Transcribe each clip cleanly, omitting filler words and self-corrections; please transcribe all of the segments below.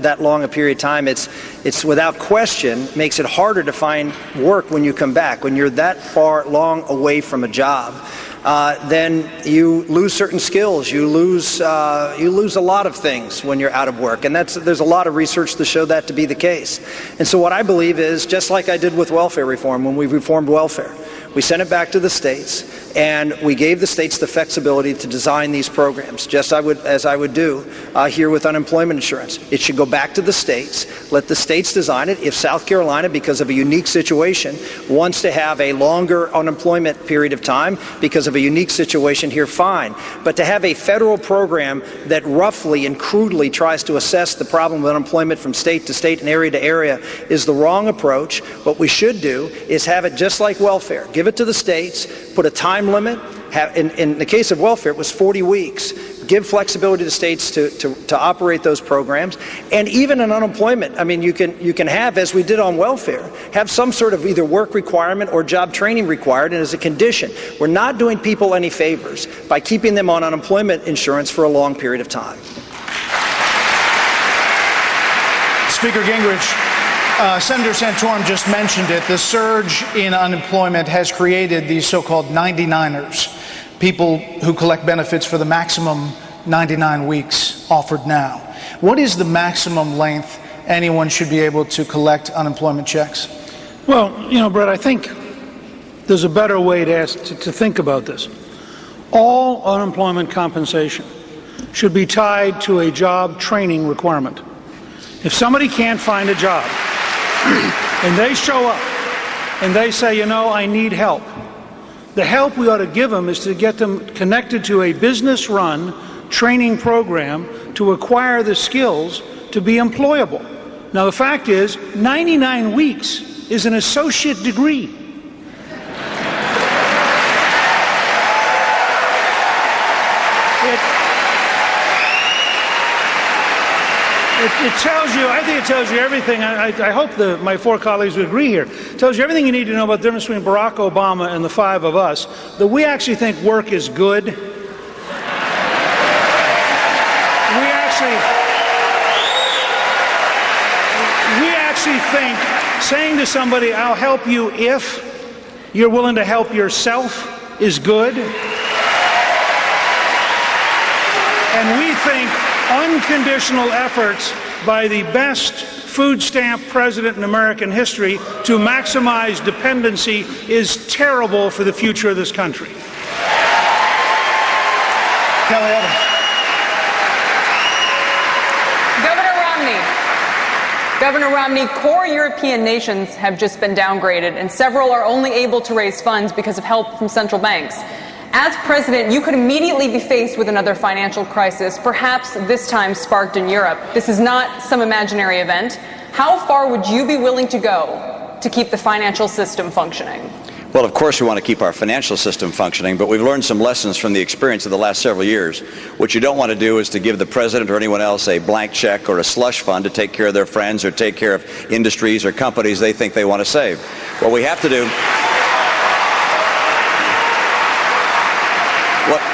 that long a period of time, it's without question makes it harder to find work when you come back. When you're that far long away from a job, then you lose certain skills. You lose a lot of things when you're out of work, and there's a lot of research to show that to be the case. And so what I believe is, just like I did with welfare reform when we reformed welfare, we sent it back to the states, and we gave the states the flexibility to design these programs, just as I would do here with unemployment insurance. It should go back to the states. Let the states design it. If South Carolina, because of a unique situation, wants to have a longer unemployment period of time because of a unique situation here, fine. But to have a federal program that roughly and crudely tries to assess the problem of unemployment from state to state and area to area is the wrong approach. What we should do is have it just like welfare. Give it to the states, put a time limit. In the case of welfare, it was 40 weeks. Give flexibility to states to operate those programs. And even in unemployment, I mean, you can have, as we did on welfare, have some sort of either work requirement or job training required, and as a condition. We're not doing people any favors by keeping them on unemployment insurance for a long period of time. Speaker Gingrich, Senator Santorum just mentioned it. The surge in unemployment has created these so-called 99ers, people who collect benefits for the maximum 99 weeks offered now. What is the maximum length anyone should be able to collect unemployment checks? Well, Brett, I think there's a better way to think about this. All unemployment compensation should be tied to a job training requirement. If somebody can't find a job, and they show up and they say, I need help, the help we ought to give them is to get them connected to a business-run training program to acquire the skills to be employable. Now, the fact is, 99 weeks is an associate degree. It tells you, I think it tells you everything. I hope my four colleagues would agree here. It tells you everything you need to know about the difference between Barack Obama and the five of us, that we actually think work is good. We actually think saying to somebody, I'll help you if you're willing to help yourself is good. And we think unconditional efforts by the best food stamp president in American history to maximize dependency is terrible for the future of this country. Kelly Evans. Governor Romney, core European nations have just been downgraded, and several are only able to raise funds because of help from central banks. As president, you could immediately be faced with another financial crisis, perhaps this time sparked in Europe. This is not some imaginary event. How far would you be willing to go to keep the financial system functioning? Well, of course we want to keep our financial system functioning, but we've learned some lessons from the experience of the last several years. What you don't want to do is to give the president or anyone else a blank check or a slush fund to take care of their friends or take care of industries or companies they think they want to save. What we have to do...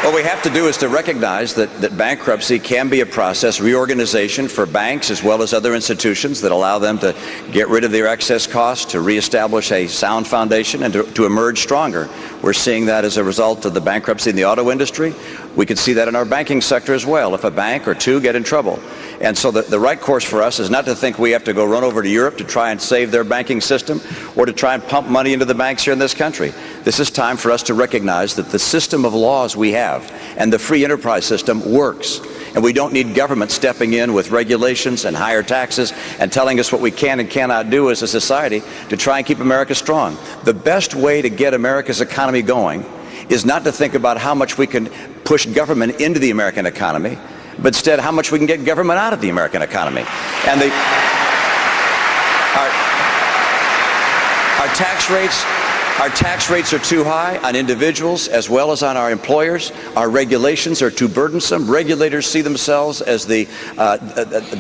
What we have to do is to recognize that bankruptcy can be a process, reorganization for banks as well as other institutions that allow them to get rid of their excess costs, to reestablish a sound foundation, and to emerge stronger. We're seeing that as a result of the bankruptcy in the auto industry. We could see that in our banking sector as well, if a bank or two get in trouble. And so the right course for us is not to think we have to go run over to Europe to try and save their banking system or to try and pump money into the banks here in this country. This is time for us to recognize that the system of laws we have and the free enterprise system works. And we don't need government stepping in with regulations and higher taxes and telling us what we can and cannot do as a society to try and keep America strong. The best way to get America's economy going is not to think about how much we can push government into the American economy, but instead how much we can get government out of the American economy. And our tax rates are too high on individuals as well as on our employers. Our regulations are too burdensome. Regulators see themselves as the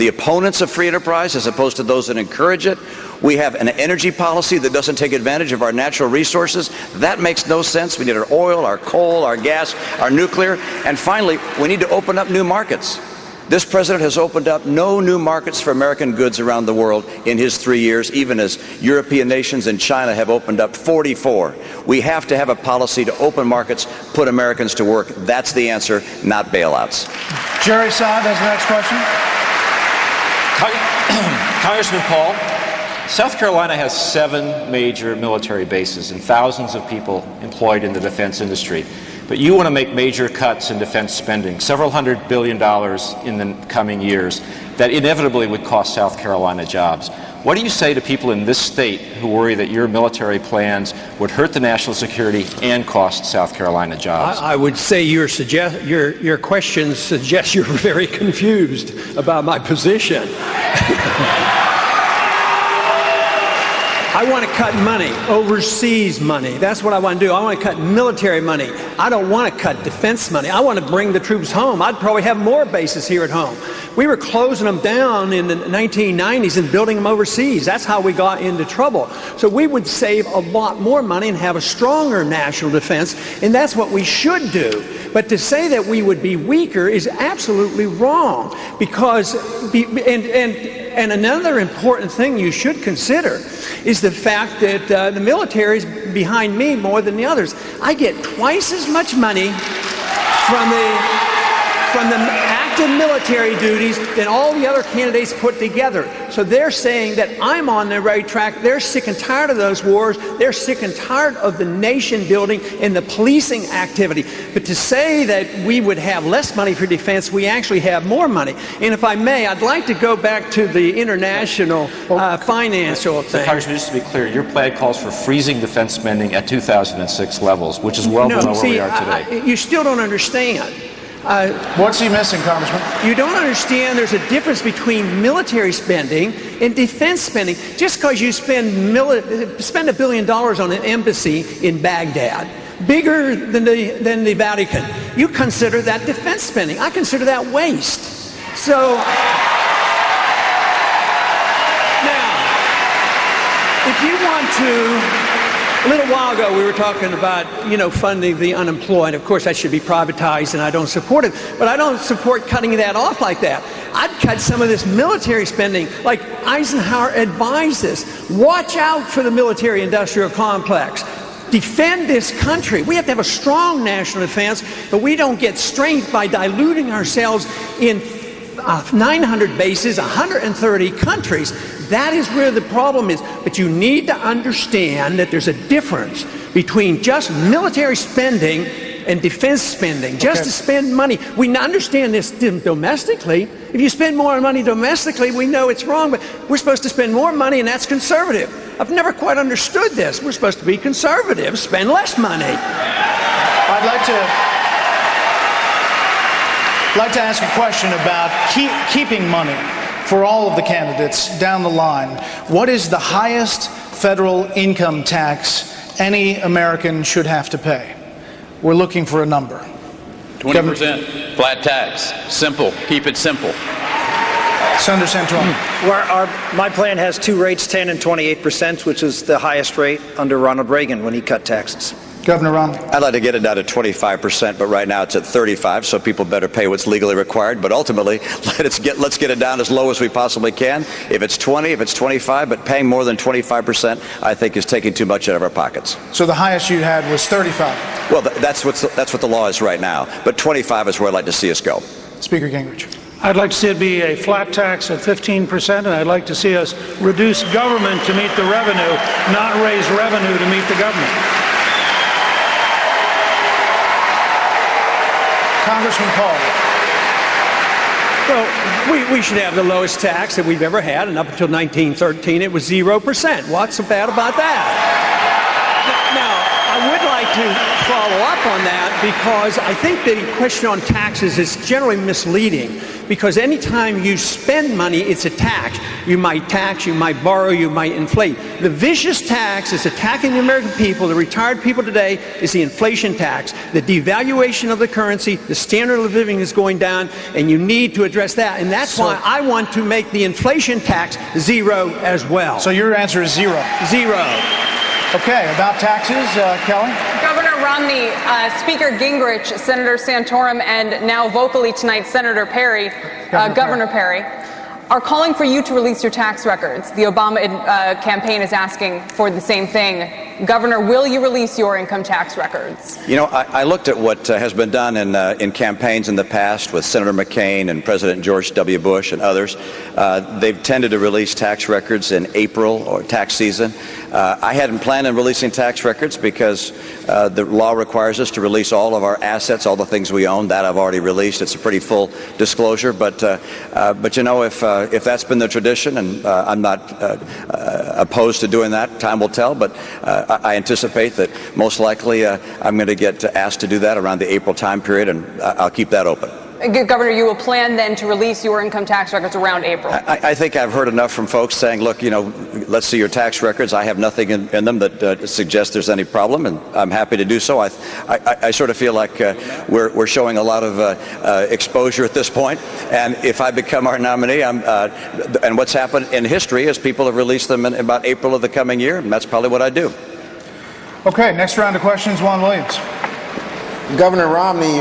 opponents of free enterprise as opposed to those that encourage it. We have an energy policy that doesn't take advantage of our natural resources. That makes no sense. We need our oil, our coal, our gas, our nuclear. And finally, we need to open up new markets. This president has opened up no new markets for American goods around the world in his 3 years, even as European nations and China have opened up 44. We have to have a policy to open markets, put Americans to work. That's the answer, not bailouts. Jerry Saad has the next question. Congressman Paul, South Carolina has 7 major military bases and thousands of people employed in the defense industry. But you want to make major cuts in defense spending, several $100 billion in the coming years, that inevitably would cost South Carolina jobs. What do you say to people in this state who worry that your military plans would hurt the national security and cost South Carolina jobs? I would say your questions suggest you're very confused about my position. I want to cut money, overseas money. That's what I want to do. I want to cut military money. I don't want to cut defense money. I want to bring the troops home. I'd probably have more bases here at home. We were closing them down in the 1990s and building them overseas. That's how we got into trouble. So we would save a lot more money and have a stronger national defense, and that's what we should do. But to say that we would be weaker is absolutely wrong, because and another important thing you should consider is the fact that the military is behind me more than the others. I get twice as much money from the active military duties than all the other candidates put together. So they're saying that I'm on the right track. They're sick and tired of those wars. They're sick and tired of the nation building and the policing activity. But to say that we would have less money for defense, we actually have more money. And if I may, I'd like to go back to the international financial thing. Congressman, just to be clear, your plan calls for freezing defense spending at 2006 levels, which is well below where we are today. You still don't understand. What's he missing, Congressman? You don't understand there's a difference between military spending and defense spending. Just because you spend $1 billion on an embassy in Baghdad, bigger than the Vatican, you consider that defense spending. I consider that waste. So now, if you want to... A little while ago, we were talking about, funding the unemployed. Of course, that should be privatized, and I don't support it. But I don't support cutting that off like that. I'd cut some of this military spending, like Eisenhower advised us. Watch out for the military-industrial complex. Defend this country. We have to have a strong national defense, but we don't get strength by diluting ourselves in 900 bases, 130 countries. That is where the problem is. But you need to understand that there's a difference between just military spending and defense spending. Just to spend money. We understand this domestically. If you spend more money domestically, we know it's wrong, but we're supposed to spend more money, and that's conservative. I've never quite understood this. We're supposed to be conservative, spend less money. I'd like to ask a question about keeping money for all of the candidates down the line. What is the highest federal income tax any American should have to pay? We're looking for a number. 20% flat tax. Simple. Keep it simple. Senator Santorum. My plan has two rates, 10 and 28%, which is the highest rate under Ronald Reagan when he cut taxes. Governor Romney. I'd like to get it down to 25%, but right now it's at 35%, so people better pay what's legally required. But ultimately, let's get it down as low as we possibly can. If it's 20, if it's 25, but paying more than 25%, I think is taking too much out of our pockets. So the highest you had was 35. Well, that's what the law is right now. But 25 is where I'd like to see us go. Speaker Gingrich. I'd like to see it be a flat tax at 15%, and I'd like to see us reduce government to meet the revenue, not raise revenue to meet the government. Congressman Paul. Well, we should have the lowest tax that we've ever had, and up until 1913 it was 0%. What's so bad about that? Now, I would like to follow up on that, because I think the question on taxes is generally misleading, because anytime you spend money, it's a tax. You might tax, you might borrow, you might inflate. The vicious tax is attacking the American people, the retired people today, is the inflation tax. The devaluation of the currency, the standard of living is going down, and you need to address that. And that's why I want to make the inflation tax zero as well. So your answer is zero? Zero. Okay, about taxes, Kelly? Governor Romney, Speaker Gingrich, Senator Santorum, and now vocally tonight Senator Perry, Governor Perry, are calling for you to release your tax records. The Obama campaign is asking for the same thing. Governor, will you release your income tax records? You know, I looked at what has been done in campaigns in the past with Senator McCain and President George W. Bush and others. They've tended to release tax records in April or tax season. I hadn't planned on releasing tax records because the law requires us to release all of our assets, all the things we own. That I've already released. It's a pretty full disclosure. But you know, if that's been the tradition, and I'm not opposed to doing that, time will tell. But I anticipate that most likely I'm going to get asked to do that around the April time period, and I'll keep that open. Governor, you will plan then to release your income tax records around April? I think I've heard enough from folks saying, look, you know, let's see your tax records. I have nothing in them that suggests there's any problem, and I'm happy to do so. I sort of feel like we're showing a lot of exposure at this point, and if I become our nominee, and what's happened in history is people have released them in about April of the coming year, and that's probably what I do. Okay, next round of questions, Juan Williams. Governor Romney,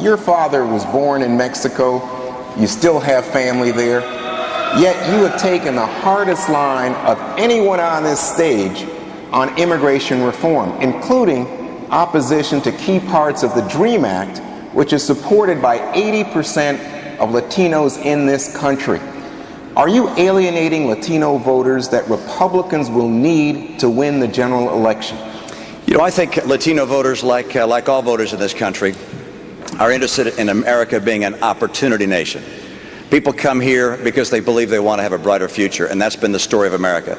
your father was born in Mexico. You still have family there. Yet you have taken the hardest line of anyone on this stage on immigration reform, including opposition to key parts of the DREAM Act, which is supported by 80% of Latinos in this country. Are you alienating Latino voters that Republicans will need to win the general election? You know, I think Latino voters, like all voters in this country, are interested in America being an opportunity nation. People come here because they believe they want to have a brighter future, and that's been the story of America.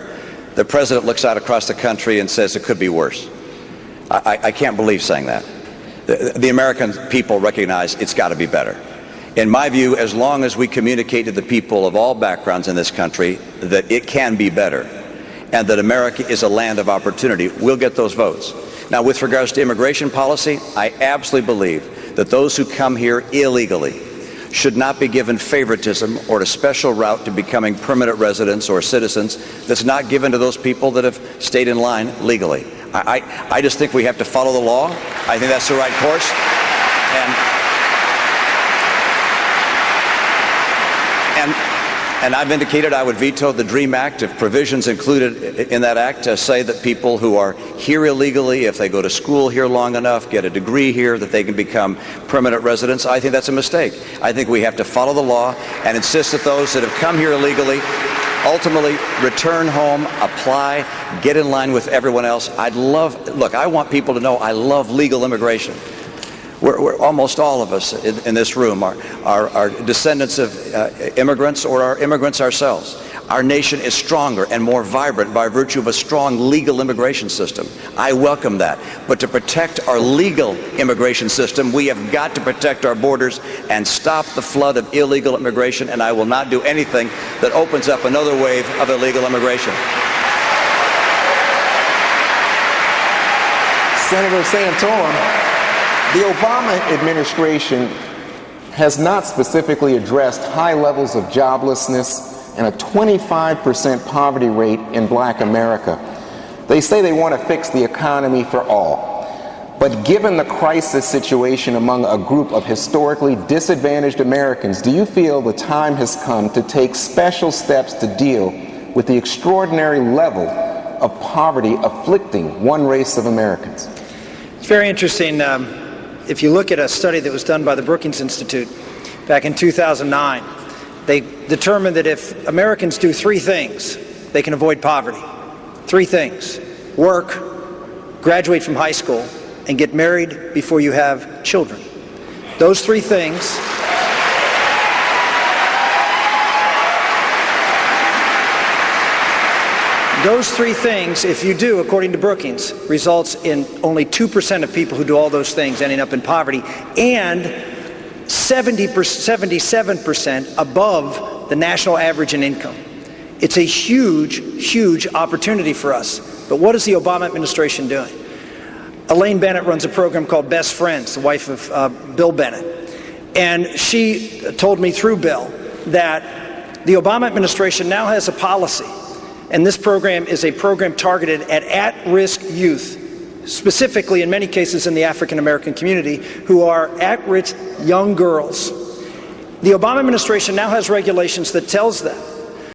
The president looks out across the country and says it could be worse. I can't believe saying that. The American people recognize it's got to be better. In my view, as long as we communicate to the people of all backgrounds in this country that it can be better and that America is a land of opportunity, we'll get those votes. Now, with regards to immigration policy, I absolutely believe that those who come here illegally should not be given favoritism or a special route to becoming permanent residents or citizens that's not given to those people that have stayed in line legally. I just think we have to follow the law. I think that's the right course. And I've indicated I would veto the DREAM Act if provisions included in that act say that people who are here illegally, if they go to school here long enough, get a degree here, that they can become permanent residents. I think that's a mistake. I think we have to follow the law and insist that those that have come here illegally ultimately return home, apply, get in line with everyone else. Look, I want people to know I love legal immigration. We're almost all of us in this room are descendants of immigrants or are immigrants ourselves. Our nation is stronger and more vibrant by virtue of a strong legal immigration system. I welcome that. But to protect our legal immigration system, we have got to protect our borders and stop the flood of illegal immigration, and I will not do anything that opens up another wave of illegal immigration. Senator Santorum, the Obama administration has not specifically addressed high levels of joblessness and a 25% poverty rate in Black America. They say they want to fix the economy for all. But given the crisis situation among a group of historically disadvantaged Americans, do you feel the time has come to take special steps to deal with the extraordinary level of poverty afflicting one race of Americans? It's very interesting. If you look at a study that was done by the Brookings Institute back in 2009, they determined that if Americans do three things, they can avoid poverty. Three things: work, graduate from high school, and get married before you have children. Those three things if you do, according to Brookings, results in only 2% of people who do all those things ending up in poverty, and 77% above the national average in income. It's a huge, huge opportunity for us. But what is the Obama administration doing? Elaine Bennett runs a program called Best Friends, the wife of Bill Bennett. And she told me through Bill that the Obama administration now has a policy. And this program is a program targeted at at-risk youth, specifically in many cases in the African American community, who are at-risk young girls. The Obama administration now has regulations that tells them